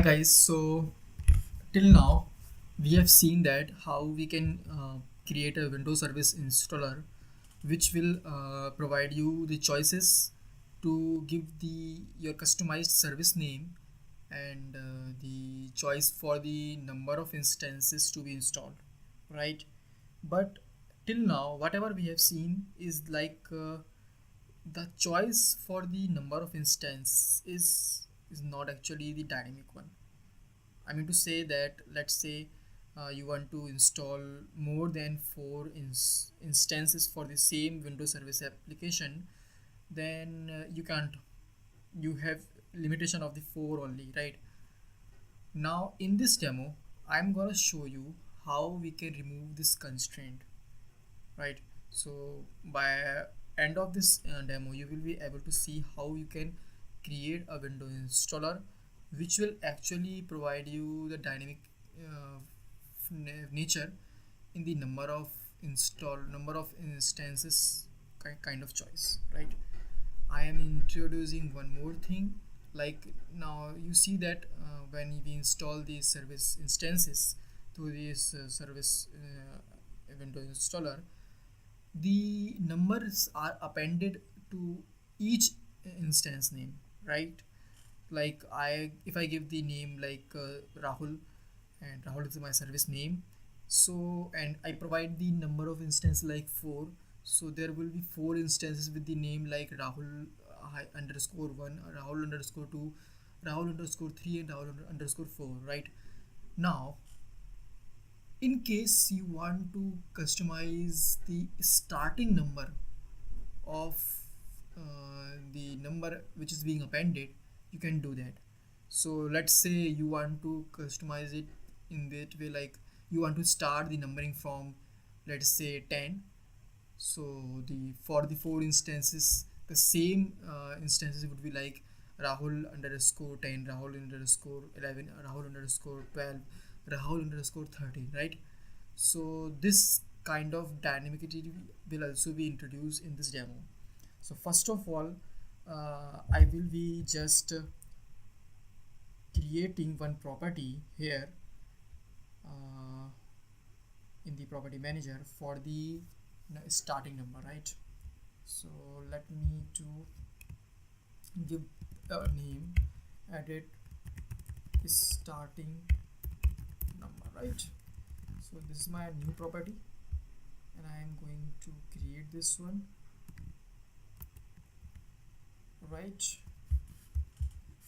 Guys, so till now we have seen that how we can create a Windows service installer which will provide you the choices to give the your customized service name and the choice for the number of instances to be installed, right? But till now whatever we have seen is like the choice for the number of instance is not actually the dynamic one. I mean to say that let's say you want to install more than four instances for the same Windows Service application, then you can't. You have limitation of the four only, right? Now in this demo, I'm gonna show you how we can remove this constraint, right? So by end of this demo, you will be able to see how you can create a Windows installer which will actually provide you the dynamic uh, nature in the number of instances kind of choice, right? I am introducing one more thing. Like now you see that when we install these service instances to this service Windows installer, the numbers are appended to each instance name, right? Like I if I give the name like Rahul, and Rahul is my service name, so and I provide the number of instances like 4, so there will be 4 instances with the name like Rahul underscore 1, Rahul underscore 2, Rahul underscore 3, and Rahul underscore 4, right? Now in case you want to customize the starting number of the number which is being appended, you can do that. So let's say you want to customize it in that way, like you want to start the numbering from, let's say, 10. So the for the 4 instances, the same instances would be like Rahul underscore 10, Rahul underscore 11, Rahul underscore 12, Rahul underscore 13, right? So this kind of dynamicity will also be introduced in this demo. So first of all, I will be just creating one property here in the property manager for the starting number, right? So let me to give a name, edit starting number, right? So this is my new property and I am going to create this one, right?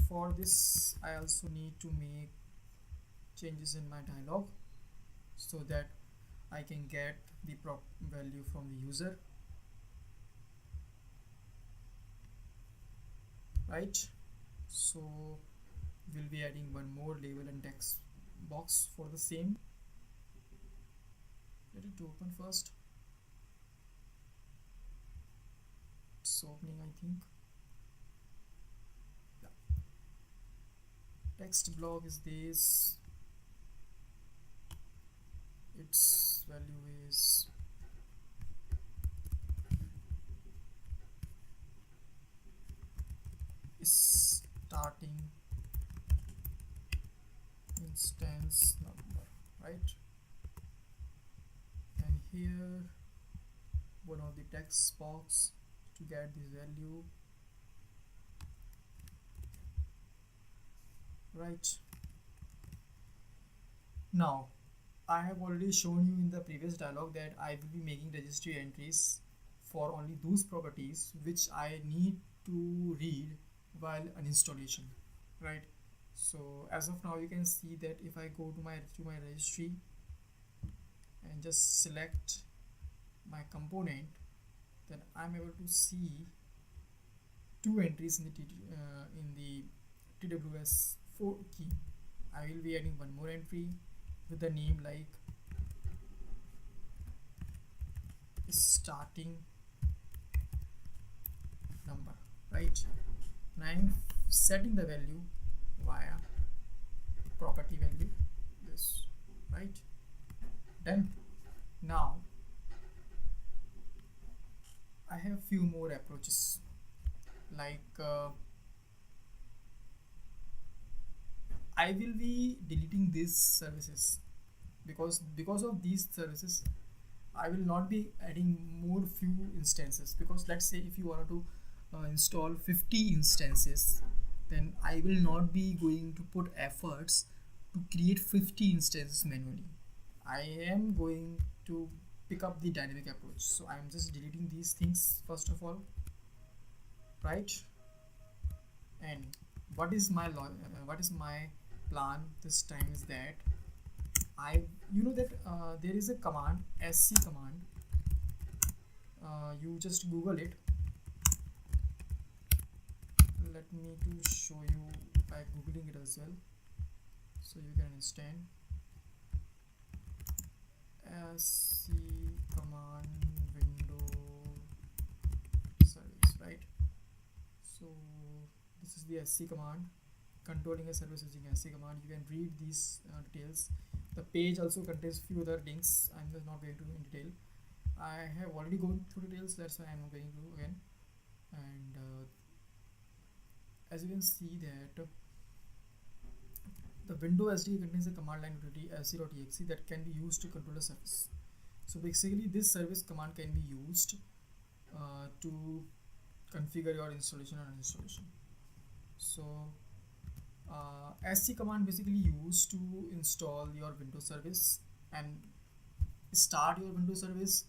For this I also need to make changes in my dialog so that I can get the prop value from the user, right? So we'll be adding one more label and text box for the same. Let it open first. It's opening, I think. Yeah. Text block is this. Its value is starting instance number, right? And here one of the text box to get this value, right? Now I have already shown you in the previous dialog that I will be making registry entries for only those properties which I need to read while an installation, right? So as of now you can see that if I go to my registry and just select my component, then I'm able to see 2 entries in the TWS4 key. I will be adding one more entry with the name like starting number, right? And I'm setting the value via property value, this, right? Done. Now I have few more approaches, like I will be deleting these services because of these services I will not be adding more few instances, because let's say if you want to install 50 instances, then I will not be going to put efforts to create 50 instances manually. I am going to pick up the dynamic approach, so I'm just deleting these things first of all, right? And what is my plan this time is that you know that there is a command, sc command. You just google it. Let me to show you by googling it as well, so you can understand. Sc command window service, right? So this is the sc command, controlling a service using sc command. You can read these details. The page also contains few other links. I'm just not going to in detail. I have already gone through details, that's why I'm not going to again. And as you can see that the window SDK contains a command line utility sc.exe that can be used to control a service. So basically this service command can be used to configure your installation or uninstallation. So sc command basically used to install your Windows service and start your Windows service,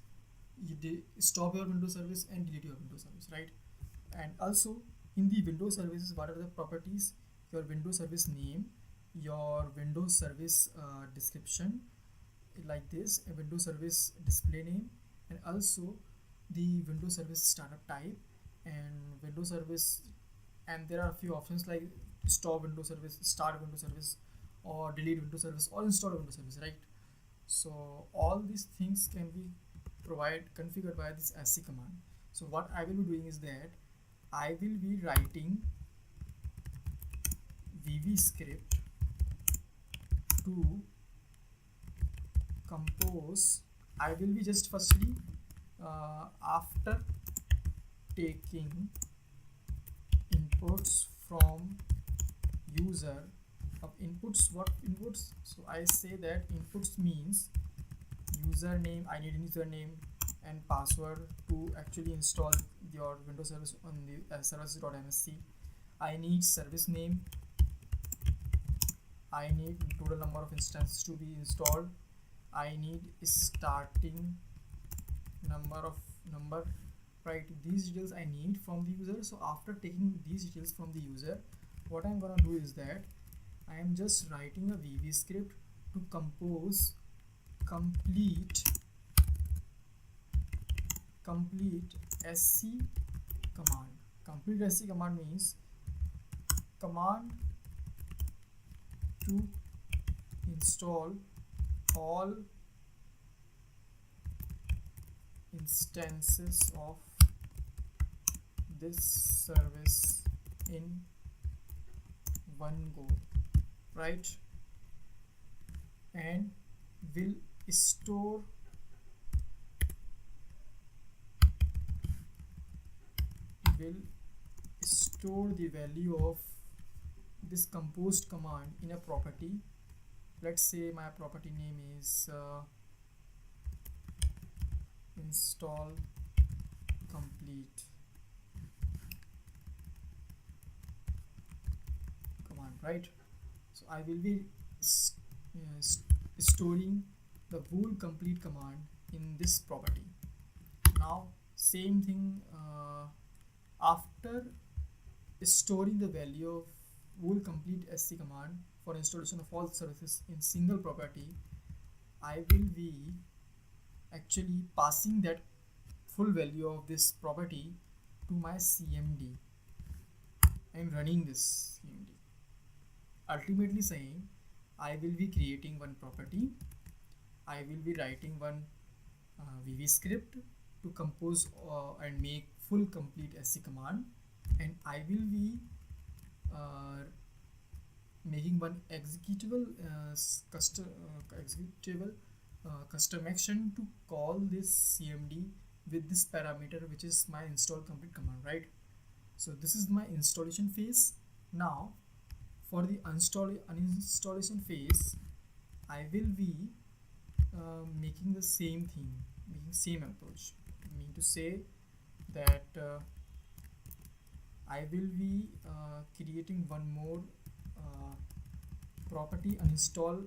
stop your Windows service, and delete your Windows service, right? And also in the Windows services, what are the properties? Your Windows service name, your Windows service description, like this, a Windows service display name, and also the Windows service startup type and Windows service. And there are a few options like stop Windows service, start Windows service, or delete Windows service, or install Windows service, right? So all these things can be configured by this sc command. So what I will be doing is that I will be writing VBScript to compose. I will be just firstly after taking inputs from user of inputs. What inputs? So I say that inputs means username. I need a username and password to actually install your Windows service on the services.msc. I need service name. I need total number of instances to be installed. I need starting number, right? These details I need from the user. So after taking these details from the user, what I'm gonna do is that I am just writing a VBScript to compose complete sc command. Complete sc command means command to install all instances of this service in one go, right? And will store the value of this composed command in a property. Let's say my property name is install complete command, right? So I will be storing the whole complete command in this property. Now same thing, after storing the value of whole complete sc command for installation of all services in single property, I will be actually passing that full value of this property to my CMD and running this CMD, ultimately saying I will be creating one property, I will be writing one VBScript to compose and make full complete sc command, and I will be making one executable custom action to call this CMD with this parameter, which is my install complete command, right? So this is my installation phase. Now For the uninstallation phase, I will be making the same thing, making same approach. I mean to say that I will be creating one more uh, property uninstall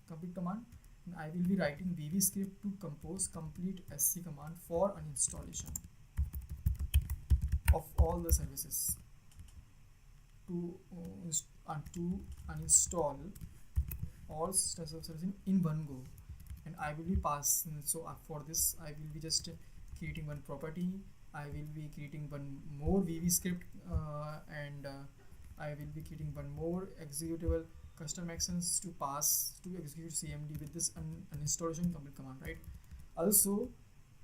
complete command, and I will be writing VBScript to compose complete SC command for uninstallation of all the services to uninstall all services in one go, and I will be passing. So for this I will be just creating one property. I will be creating one more VBScript and I will be creating one more executable custom actions to pass to execute CMD with this uninstallation complete command, right? Also,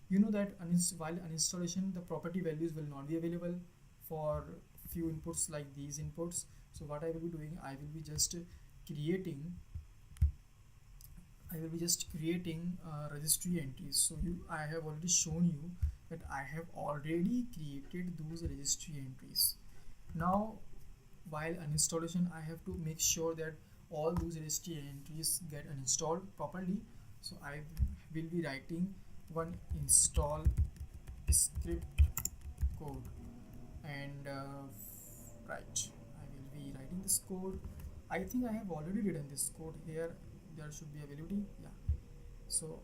you know that while uninstallation the property values will not be available for few inputs like these inputs. So what I will be doing, I will be just creating registry entries. So I have already shown you that I have already created those registry entries. Now while uninstallation I have to make sure that all those registry entries get uninstalled properly. So I will be writing one install script code, and right, I will be writing this code. I think I have already written this code here. There should be availability, yeah. So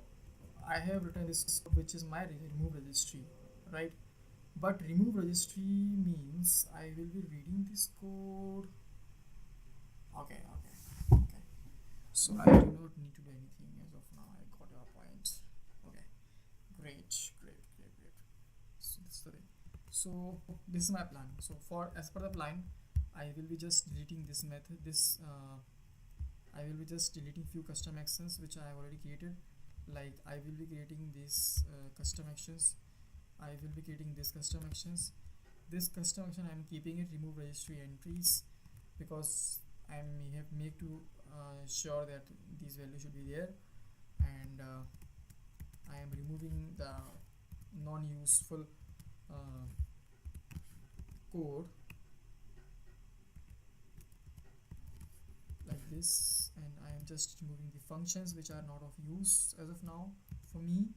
I have written this code, which is my remove registry, right? But remove registry means I will be reading this code. Okay. So I do not need to do anything as of now. I got your point. Okay, great. So this is the way. So this is my plan. So as per the plan, I will be just deleting this method. I will be just deleting few custom actions which I have already created. Like I will be creating these custom actions. I will be creating this custom actions. This custom action I am keeping it remove registry entries because I have made to sure that these values should be there, and I am removing the non-useful code like this, and I am just removing the functions which are not of use as of now for me,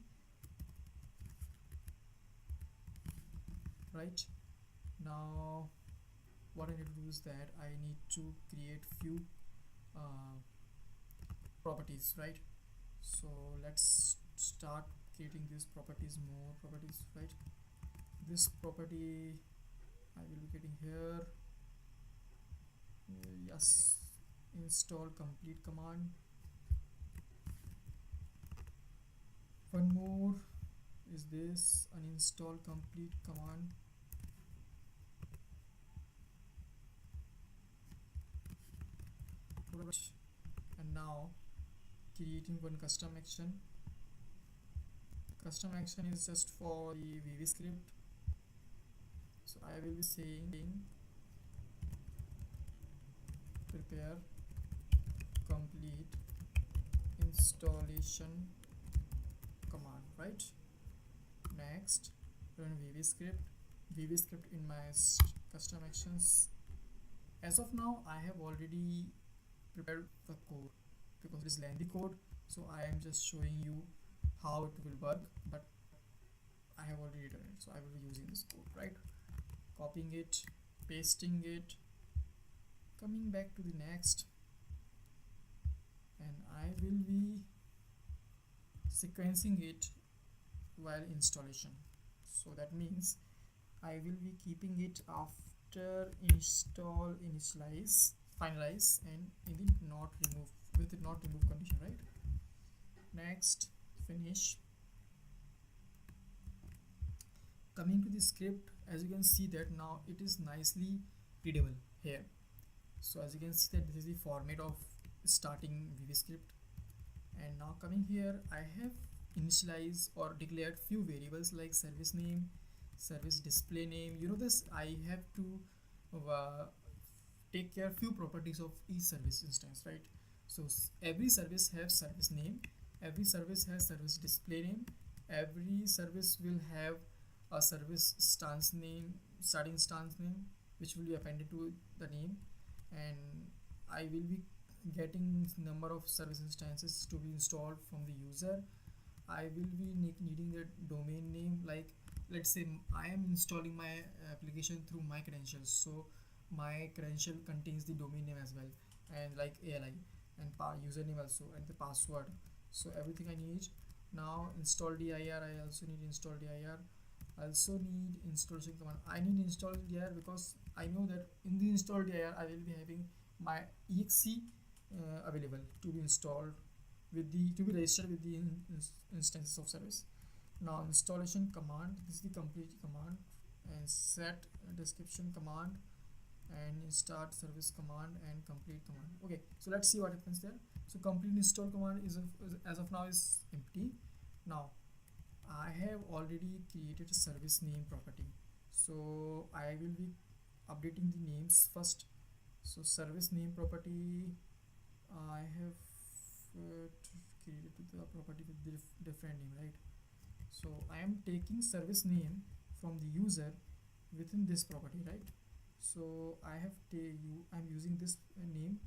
right? Now what I need to do is that I need to create few properties, right? So let's start creating these properties, more properties, right? This property I will be getting here, yes, install complete command. One more is this uninstall complete command. And now creating one custom action. Custom action is just for the VBScript. So I will be saying prepare complete installation command, right? Next, run VBScript in my custom actions. As of now I have already prepared the code because it is lengthy code, so I am just showing you how it will work, but I have already written it, so I will be using this code, right? Copying it, pasting it, coming back to the next, and I will be sequencing it while installation. So that means I will be keeping it after install, initialize, finalize, and in the not remove, with the not remove condition, right? Next, finish. Coming to the script, as you can see that now it is nicely readable here. So as you can see that this is the format of starting VBScript, and now coming here I have initialized or declared few variables like service name, service display name. You know this, I have to take care few properties of each service instance, right? So every service has service name, every service has service display name, every service will have a service starting instance name which will be appended to the name, and I will be getting number of service instances to be installed from the user. I will be needing the domain name, like let's say I am installing my application through my credentials, so my credential contains the domain name as well, and like ALI and username also, and the password. So everything I need. Now install dir, I also need install dir. I also need installation command. I need install dir because I know that in the install dir I will be having my exe available to be installed with the to be registered with the instances of service. Now installation command, this is the complete command, and set description command, and start service command, and complete command. Okay, so let's see what happens there. So complete install command is as of now is empty. Now I have already created a service name property, so I will be updating the names first. So service name property, I have created the property with different name, right? So I am taking service name from the user within this property, right? So I'm using this name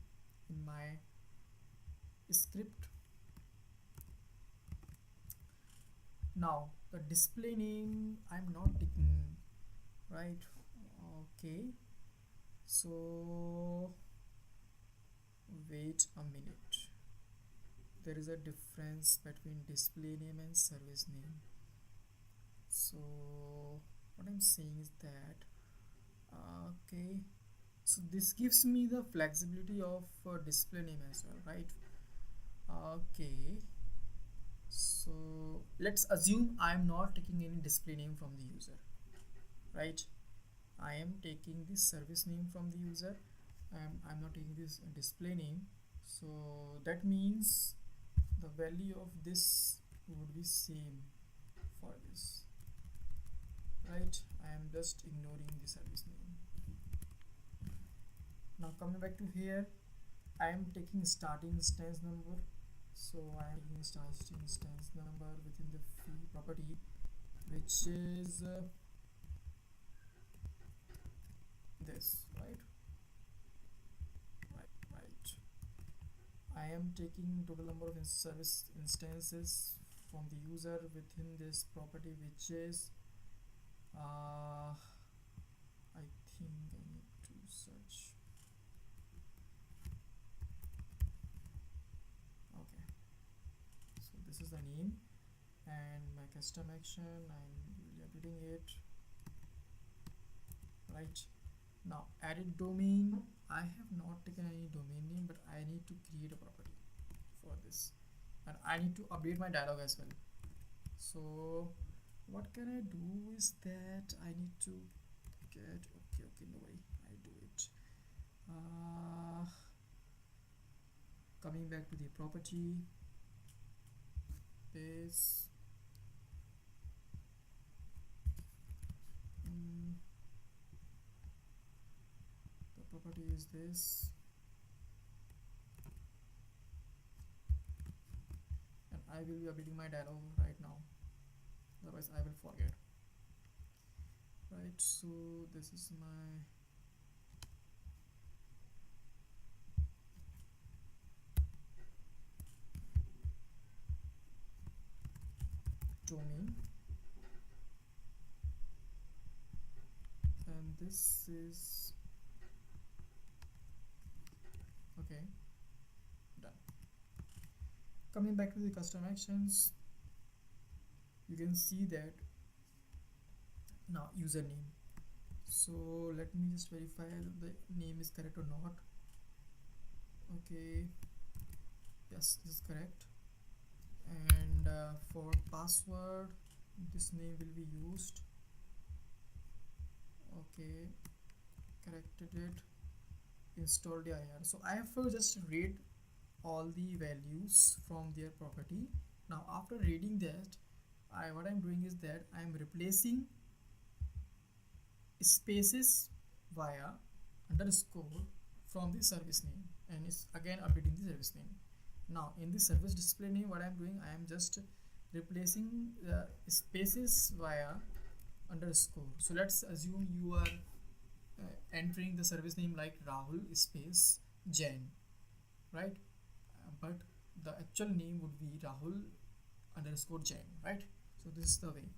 in my script. Now the display name I'm not taking, right? Okay, so wait a minute, there is a difference between display name and service name. So what I'm saying is that okay, so this gives me the flexibility of display name as well, right? Okay, so let's assume I'm not taking any display name from the user, right? I am taking this service name from the user. I'm not taking this display name, so that means the value of this would be same for this, right? I am just ignoring the service name. Now coming back to here, I am taking starting instance number, so I am taking starting instance number within the fee property, which is this, right? I am taking total number of service instances from the user within this property, which is I think I need to search. Okay, so this is the name, and my custom action, I'm really updating it, right? Now added domain, I have not taken any domain name, but I need to create a property for this, and I need to update my dialog as well. So what can I do is that I need to get okay, no way, I do it. Coming back to the property, this the property is this, and I will be updating my dialog right now, otherwise I will forget, right? So this is my domain, and this is okay, done. Coming back to the custom actions, you can see that now username. So let me just verify the name is correct or not. Okay, yes, this is correct. And for password, this name will be used. Okay, corrected it. Install dir. So I have just read all the values from their property. Now after reading that, what I'm doing is that I'm replacing spaces via underscore from the service name, and it's again updating the service name. Now in the service display name, what I'm doing, I am just replacing the spaces via underscore. So let's assume you are entering the service name like Rahul space Jain, right? But the actual name would be Rahul underscore Jain, right? So this is the way.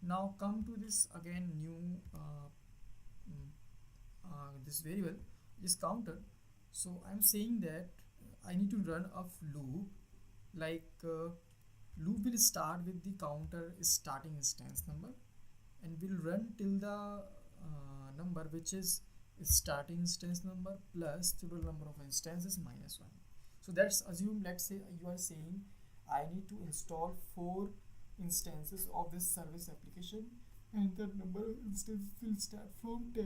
Now come to this again new mm, this variable is counter. So I'm saying that I need to run a loop, like loop will start with the counter starting instance number and will run till the number which is starting instance number plus total number of instances minus 1. So that's assume, let's say you are saying I need to install 4 instances of this service application and the number of instances will start from 10.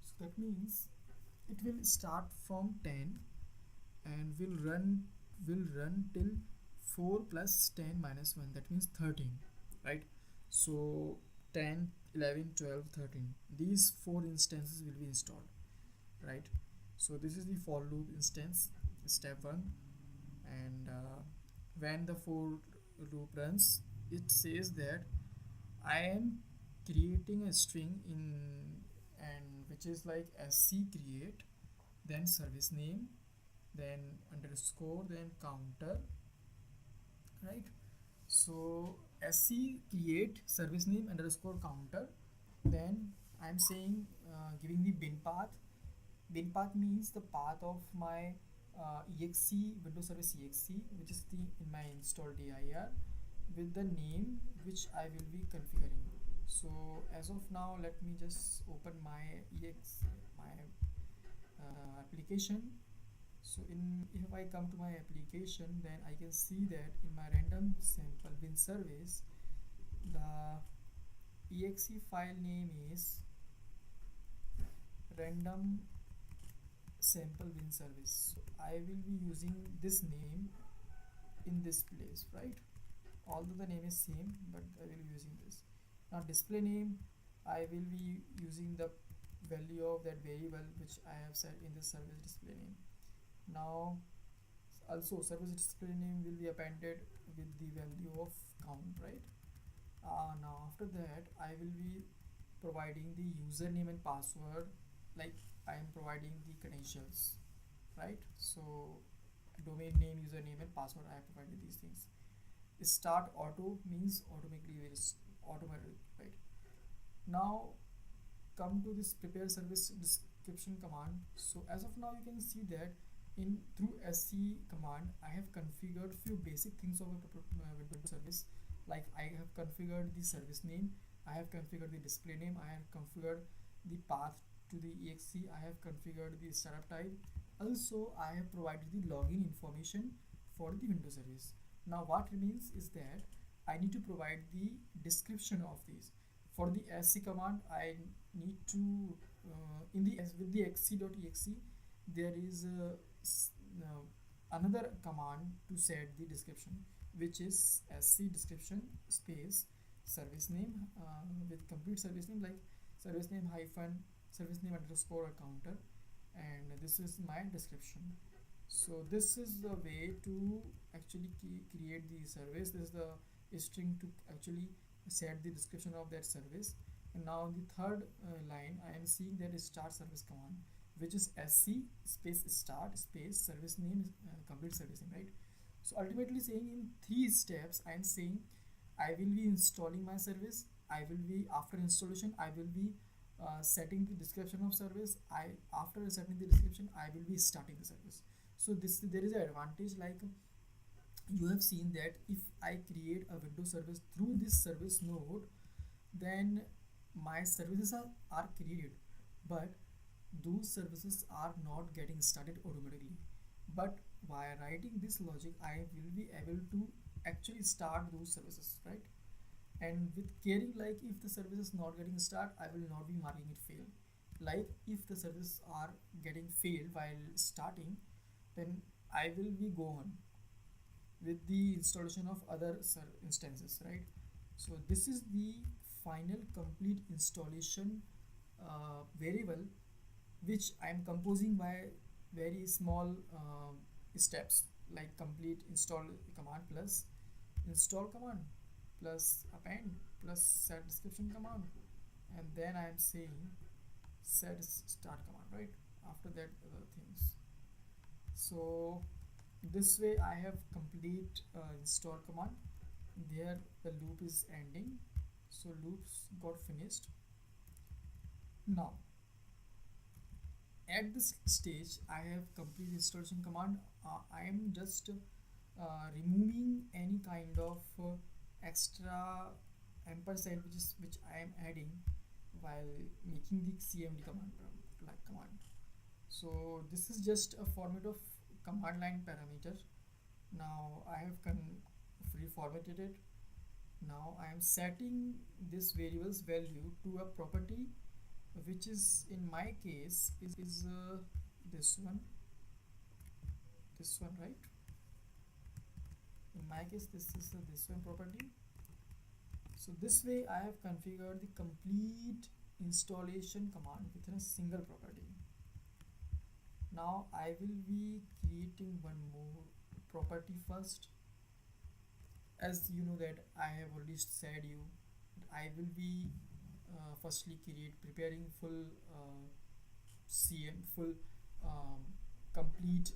So that means it will start from 10 and will run till 4 plus 10 minus 1, that means 13, right? So 10, 11, 12, 13, these 4 instances will be installed, right? So this is the for loop instance, step 1. And when the for loop runs, it says that I am creating a string in, and which is like sc create, then service name, then underscore, then counter, right? So sc create service name underscore counter, then I'm saying giving the bin path. Bin path means the path of my exe Windows Service exe, which is the in my install dir, with the name which I will be configuring. So as of now, let me just open my application. So if I come to my application, then I can see that in my random sample bin service, the exe file name is random sample bin service. So I will be using this name in this place, right? Although the name is same, but I will be using this. Now display name, I will be using the value of that variable which I have set in the service display name. Now also service display name will be appended with the value of count, right? Now after that, I will be providing the username and password, like I am providing the credentials, right? So domain name, username and password, I have provided these things. Start auto means automatically will automatically, right? Now come to this prepare service description command. So as of now, you can see that in through sc command I have configured few basic things of a Windows service, like I have configured the service name, I have configured the display name, I have configured the path to the exe, I have configured the startup type, also I have provided the login information for the Windows service. Now what remains is that I need to provide the description of these. For the sc command, I need to with the xc.exe there is another command to set the description, which is sc description space service name with complete service name, like service name hyphen service name underscore counter, and this is my description. So this is the way to actually create the service. This is the string to actually set the description of that service. And now in the third line, I am seeing that is start service command, which is sc space start space service name complete service name, right? So ultimately saying in 3 steps, I am saying I will be installing my service, I will be after installation, I will be setting the description of service, after setting the description, I will be starting the service. So this there is an advantage, like you have seen that if I create a Windows service through this service node, then my services are created, but those services are not getting started automatically. But by writing this logic, I will be able to actually start those services, right? And with caring, like if the service is not getting started, I will not be marking it failed. Like if the services are getting failed while starting, then I will be go on with the installation of other instances, right? So this is the final complete installation variable, which I am composing by very small steps, like complete install command plus install command plus append plus set description command, and then I am saying set start command, right? After that other things. So this way I have complete install command. There the loop is ending, so loops got finished. Now at this stage I have complete installation command. I am just removing any kind of extra ampersand which I am adding while making the cmd command, like command. So this is just a format of command line parameter. Now I have reformatted it. Now I am setting this variable's value to a property which is in my case is this one, right? In my case this is this one property. So this way I have configured the complete installation command within a single property. Now I will be creating one more property first. As you know that I have already said you, I will be firstly preparing full full um, complete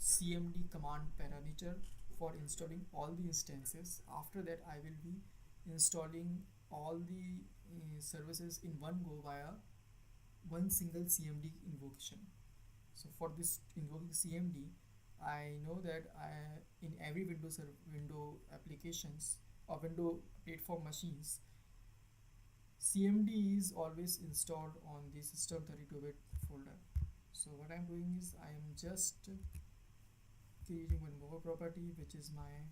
cmd command parameter for installing all the instances. After that I will be installing all the services in one go via one single cmd invocation. So for this invoking cmd, I know that in every window applications or window platform machines, cmd is always installed on the system 32-bit folder. So what I'm doing is I am just creating one more property which is my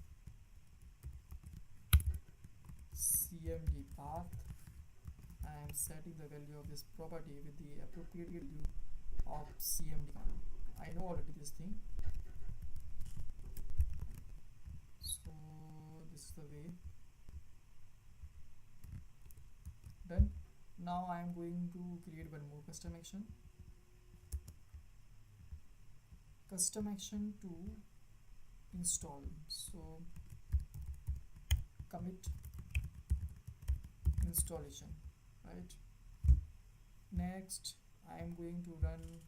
cmd path. I am setting the value of this property with the appropriate value of cmd command. I know already this thing, so this is the way done. Now I am going to create one more custom action to install. So commit installation, right? Next I am going to run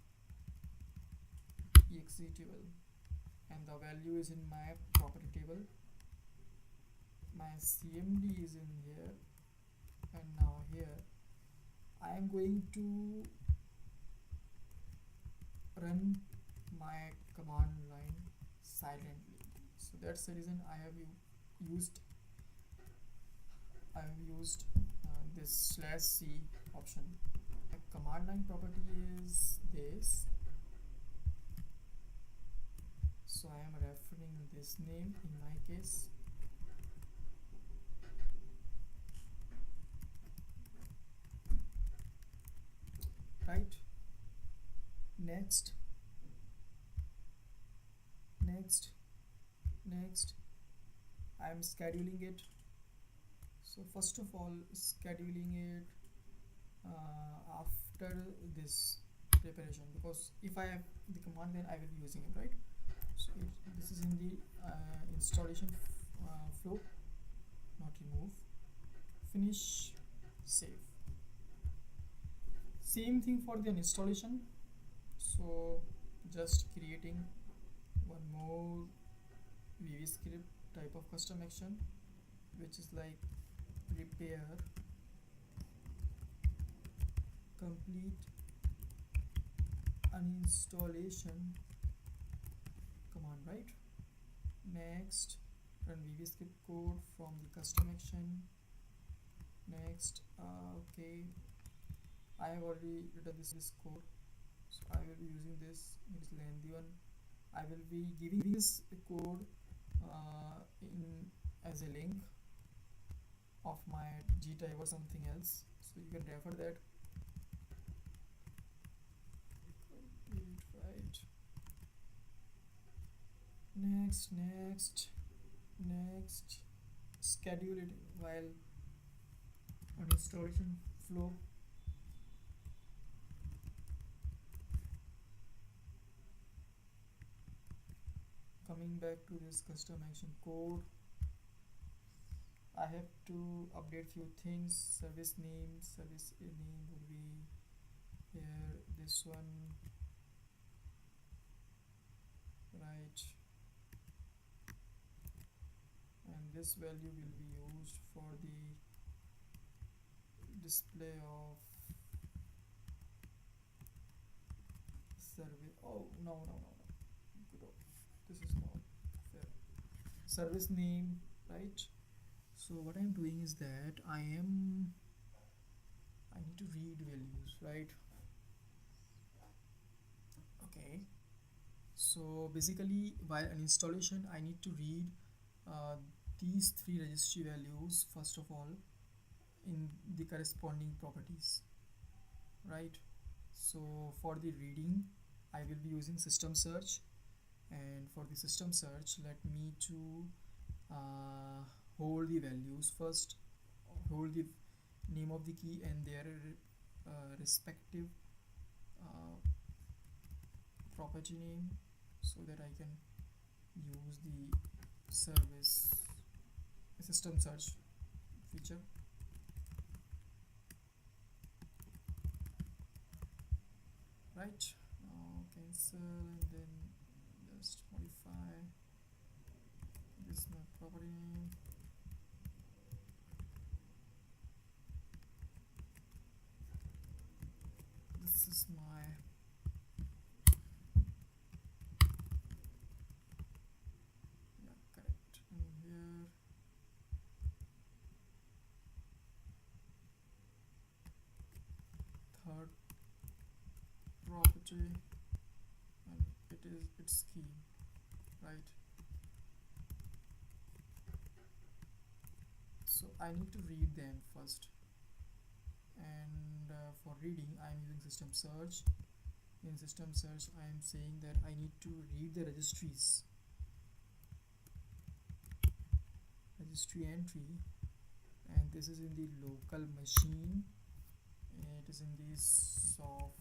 exe table, and the value is in my property table. My cmd is in here, and now here I am going to run my command line silently. So that's the reason I have used this /c option. The command line property is this, so I am referring this name in my case. Right, next I am scheduling it. So first of all, scheduling it after this preparation, because if I have the command then I will be using it, right? So this is in the installation flow, not remove. Finish, save. Same thing for the installation. So just creating one more VBScript type of custom action, which is like prepare complete uninstallation command, right? Next, run VBScript code from the custom action. Next, okay, I have already written this code, so I will be using this lengthy one. I will be giving this code as a link of my gType or something else, so you can refer that. Right. Next, schedule it while on installation flow. Coming back to this custom action code, I have to update few things. Service name would be here this one, right, and this value will be used for the display of survey. Oh, no, good. This is not fair. Service name, right? So what I'm doing is that I need to read values, right? Okay, so basically while an installation I need to read uh, these three registry values first of all in the corresponding properties, right? So for the reading I will be using system search, and for the system search let me to hold the values first, hold the name of the key and their respective uh, property name, so that I can use the service system search feature. Right, now cancel and then just modify this my property name. This is my correct, and here third property, and it is its key, right? So I need to read them first, and for reading I am using system search. In system search I am saying that I need to read the registry entry, and this is in the local machine, it is in the software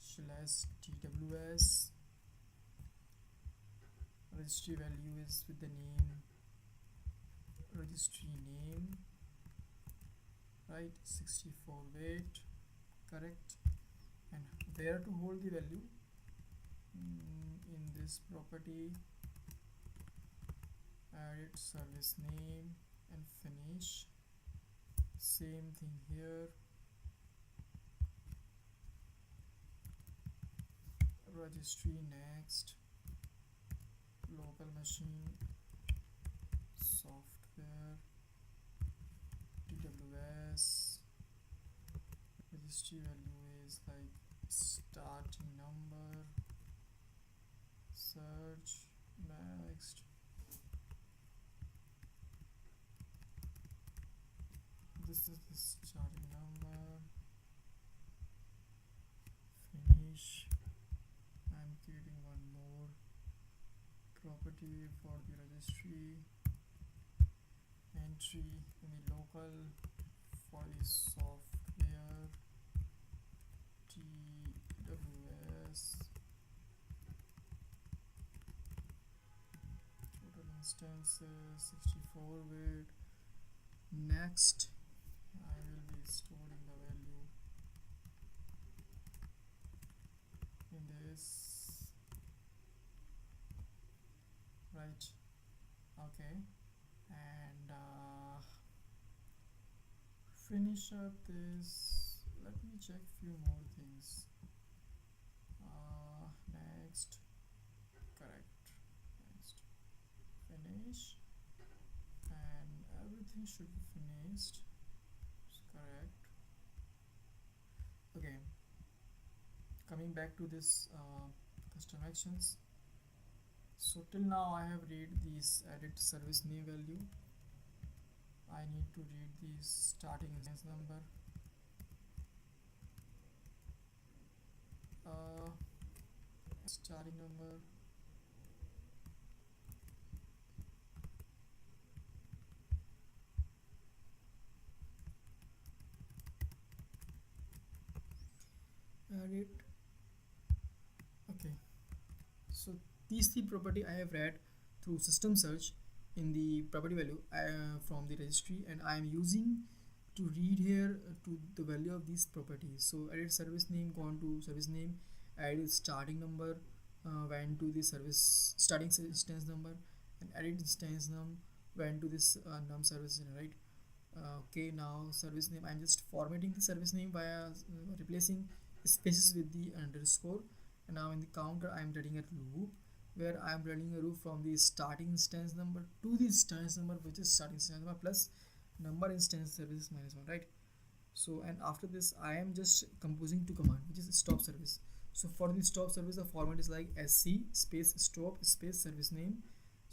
/ TWS. Registry value is with the name registry name, right, 64-bit, correct. And where to hold the value, in this property, add it service name and finish. Same thing here, registry next, local machine, software, TWS, registry value is like starting number, search, next, this is the starting number, finish. I'm creating one more property for the registry, entry in the local, for the software TWS, total instances 64-bit. Next I will be storing the value in this, right, okay, and finish up this. Let me check few more things. Next, correct, next, finish, and everything should be finished, it's correct. Okay, coming back to this custom actions. So till now I have read these added service name value. I need to read the starting instance number, starting number, add it. Okay, so these three property I have read through system search in the property value from the registry, and I am using to read here to the value of these properties. So edit service name, gone to service name, add starting number, went to the service starting instance number, and edit instance num went to this num service, right? Okay, now service name, I'm just formatting the service name by replacing spaces with the underscore. And now in the counter I'm writing a loop where I'm writing a loop from the starting instance number to the instance number, which is starting instance number plus number instance services minus 1, right? So and after this I am just composing two command, which is stop service. So for the stop service the format is like sc space stop space service name.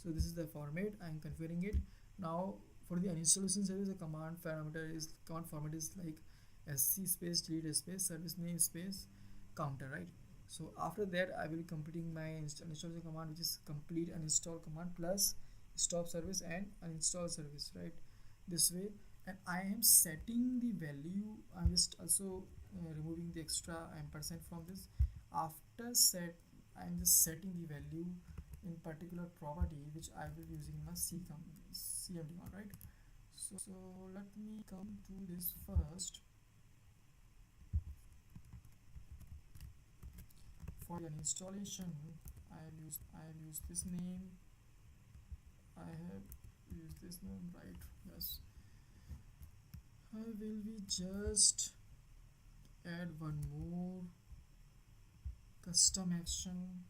So this is the format I'm configuring it. Now for the uninstallation service the command format is like sc space delete space service name space counter, right? So after that I will be completing my installation command, which is complete uninstall command plus stop service and uninstall service, right? This way. And I am setting the value. I'm just also removing the extra ampersand from this. After set, I'm just setting the value in particular property which I will be using in my CMD one, right? So let me come to this first. For an installation, I have used this name. I have used this name, right? Yes. I will be just add one more custom action.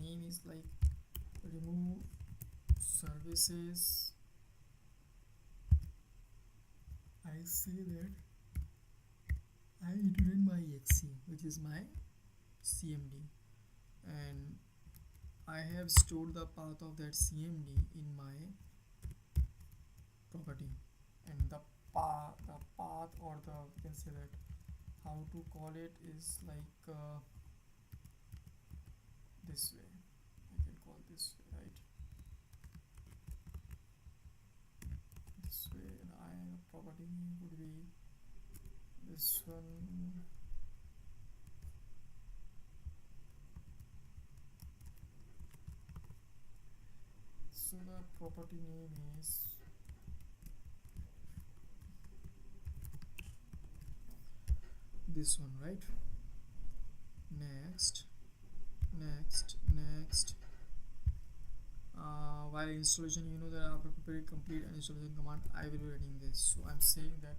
Name is like remove services. I say that I iterate my exe, which is my CMD, and I have stored the path of that CMD in my property, and the path or the, you can say that, how to call it is like this way. I can call this way, right? This way, and property name would be this one. So the property name is this one, right? Next. While installation, you know that after preparing complete an installation command, I will be writing this. So I'm saying that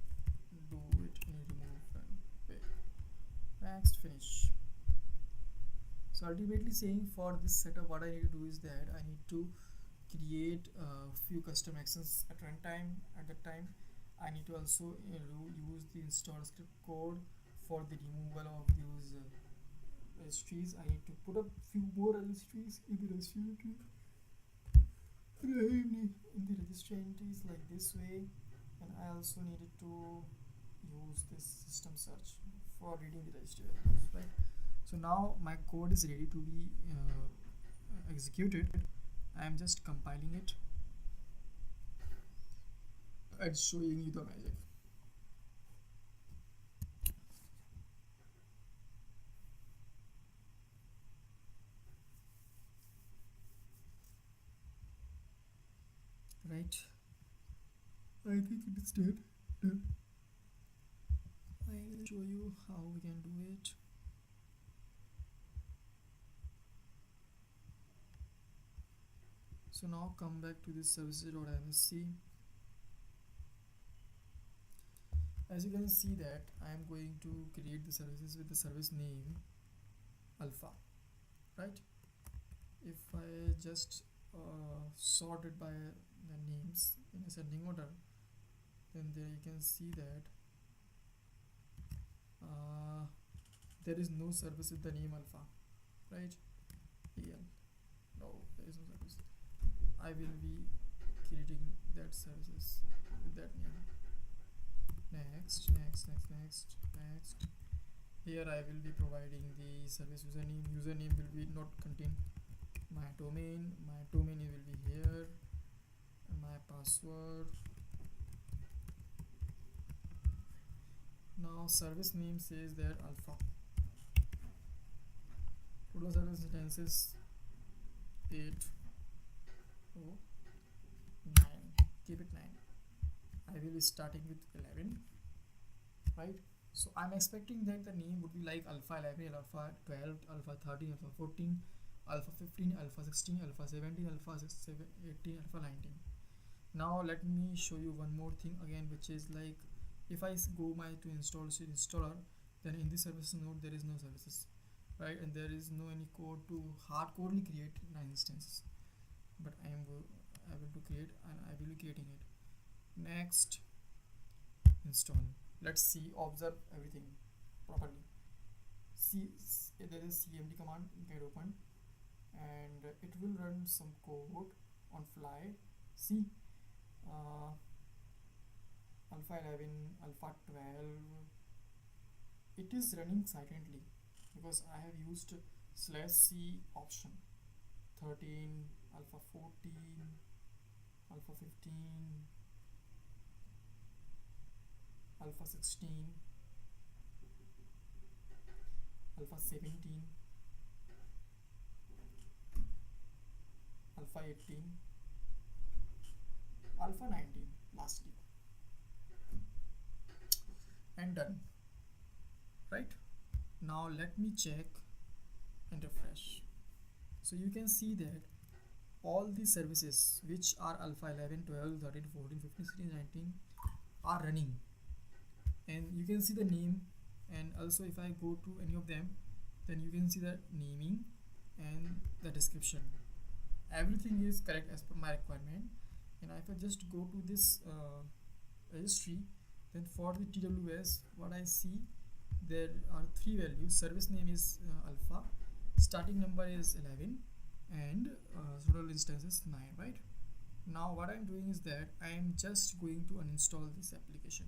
do it in remove and wait. Next, finish. So ultimately saying for this setup, what I need to do is that I need to create a few custom actions at runtime. At that time, I need to also use the install script code for the removal of those registries. I need to put up few more registries in the registry entries like this way, and I also needed to use this system search for reading the registry values, right? So now my code is ready to be executed. I am just compiling it and showing you the magic. Right, I think it is done. I will show you how we can do it. So now come back to this services.msc. As you can see that I am going to create the services with the service name alpha, right? If I just sort it by the names in ascending order, then there you can see that there is no service with the name alpha, right? No, there is no service. I will be creating that services with that name. Next. Here I will be providing the service username. Username will be not contain my domain. My domain will be here, and my password. Now service name says that alpha. Total service instances 8, 9. keep it 9. I will be starting with 11, right? So I'm expecting that the name would be like alpha 11, alpha 12, alpha 13, alpha 14, alpha 15, alpha 16, alpha 17, alpha 18, alpha 19. Now let me show you one more thing again, which is like if I go to installer, then in the services node there is no services, right? And there is no any code to hardcodely create 9 instances, but I am able to create, and I will be creating it. Next, install. Let's see, observe everything properly. See, there is cmd command get opened, and it will run some code on fly. See, alpha 11, alpha 12, it is running silently because I have used /c option. 13, alpha 14, alpha 15, alpha 16, alpha 17, alpha 18, alpha 19 lastly, and done. Right, now let me check and refresh. So you can see that all the services which are alpha 11, 12, 13, 14, 15, 16, 19 are running, and you can see the name. And also if I go to any of them, then you can see the naming and the description. Everything is correct as per my requirement. And if I just go to this registry, then for the TWS, what I see, there are 3 values. Service name is alpha, starting number is 11, and total instances 9, right? Now what I'm doing is that I am just going to uninstall this application.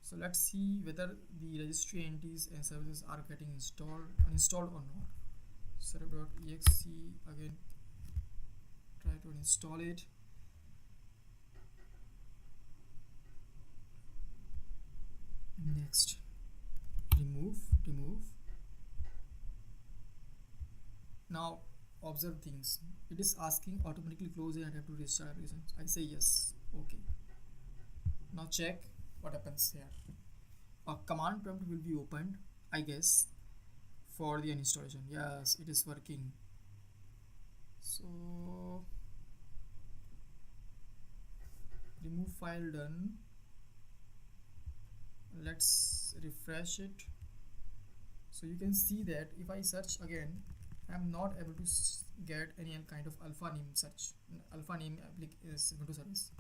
So let's see whether the registry entities and services are getting uninstalled or not. Server.exe, again try to install it. Next, remove. Now observe things. It is asking automatically close it and have to restart applications. I say yes. Okay. Now check what happens here. A command prompt will be opened, I guess, for the uninstallation. Yes, it is working. So remove file done. Let's refresh it. So you can see that if I search again, I am not able to get any kind of alpha name search. Alpha name is Windows service.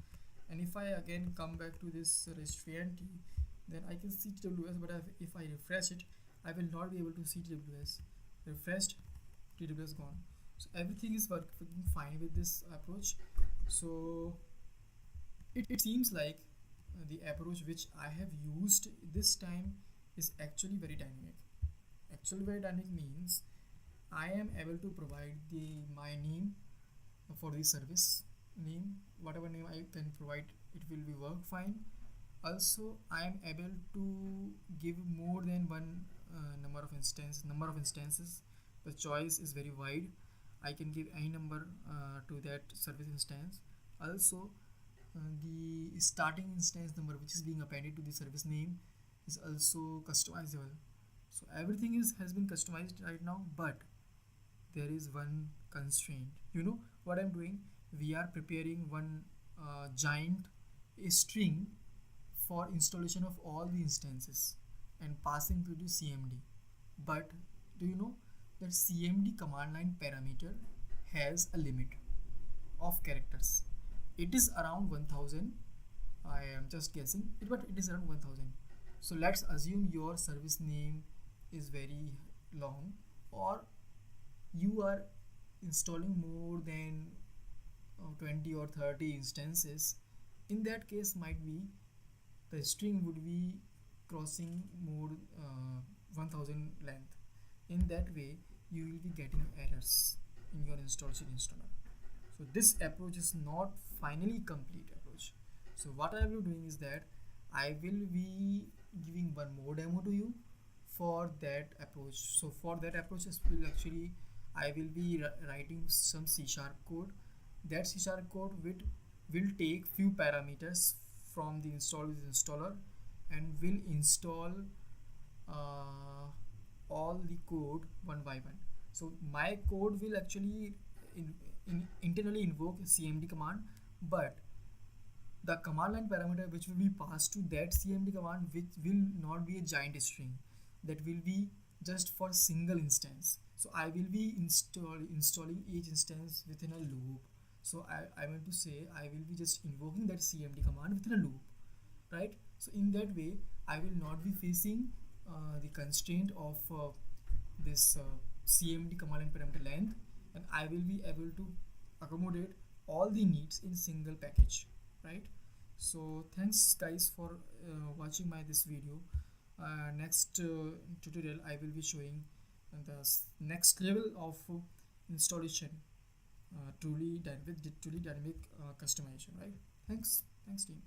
And if I again come back to this registry entity, then I can see TWS, but if I refresh it, I will not be able to see TWS. Refreshed, TWS gone. So everything is working fine with this approach. So it seems like the approach which I have used this time is actually very dynamic. Actually very dynamic means I am able to provide my name for the service name, whatever name I can provide, it will be work fine. Also I am able to give more than one number of instances. The choice is very wide. I can give any number to that service instance. Also the starting instance number which is being appended to the service name is also customizable. So everything has been customized right now, but there is one constraint. You know what I'm doing? We are preparing one giant string for installation of all the instances and passing through the CMD. But do you know that CMD command line parameter has a limit of characters? It is around 1000. I am just guessing it, but it is around 1000. So let's assume your service name is very long, or you are installing more than 20 or 30 instances. In that case, might be the string would be crossing more 1000 length. In that way, you will be getting errors in your Installshield installer. So this approach is not finally complete approach. So what I will be doing is that I will be giving one more demo to you for that approach. So for that approach, I will be writing some C# code. That C# code will take few parameters from the installer and will install uh, all the code one by one. So my code will actually internally invoke cmd command, but the command line parameter which will be passed to that cmd command, which will not be a giant string, that will be just for single instance. So I will be installing each instance within a loop. So I want to say I will be just invoking that cmd command within a loop, right? So in that way I will not be facing the constraint of this cmd command line parameter length, and I will be able to accommodate all the needs in single package, right? So thanks guys for watching my this video. Next tutorial I will be showing the next level of installation, truly dynamic customization, right? Thanks team.